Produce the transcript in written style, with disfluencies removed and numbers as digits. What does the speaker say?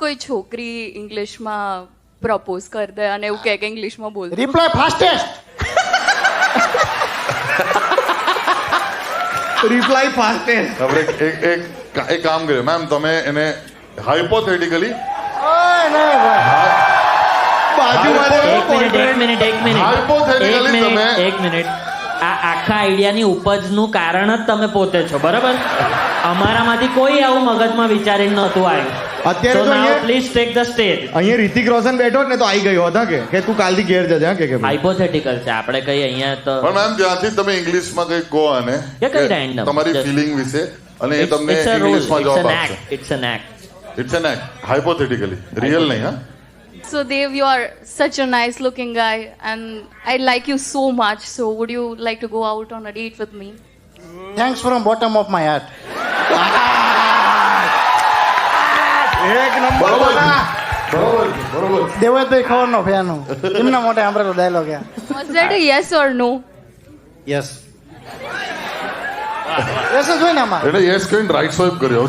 કોઈ છોકરી ઇંગ્લિશમાં પ્રપોઝ કરી દે અને એવું કહે કે ઇંગ્લિશમાં બોલ. Reply fastest. Reply fastest. આપણે એક કામ કર્યું મેમ, તમે એને હાઇપોથેટિકલી એક મિનિટ આ આખા આઈડિયાની ઉપજનું કારણ જ તમે પોતે છો, બરાબર? અમારામાંથી કોઈ આવું મગજમાં વિચારી નહોતું આવ્યું. અત્યારે તો અહીંયા પ્લીઝ ટેક ધ સ્ટેજ. અહીંયા રિતિક રોશન બેઠો જ ને તો આવી ગયો હતા કે તું કાલથી ઘેર જજે. હા કે હાઇપોથેટિકલ છે, આપણે કઈ અહીંયા તો પણ મેમ ત્યાંથી તમે ઇંગ્લિશમાં કઈ કહો અને કે કઈ random. તમારી Just- ફિલિંગ વિશે અને એ તમને It's a rule. ઇંગ્લિશમાં It's જવાબ an આપશે. act. It's an act. It's an act, hypothetically, real નહીં. હા, So Dev, you are such a nice looking guy and I like you so much. So would you like to go out on a date with me? Thanks from bottom of my heart. એક number. બરોબર છે, બરોબર છે, બરોબર છે. દેવતભાઈ ખબરનો fan હું. એમના મોઢે સાંભળેલો dialogue. Was that a yes or no? Yes yes જ હોય ને આમાં. એટલે યસ કહીને રાઈટ સ્વાઇપ કર્યો.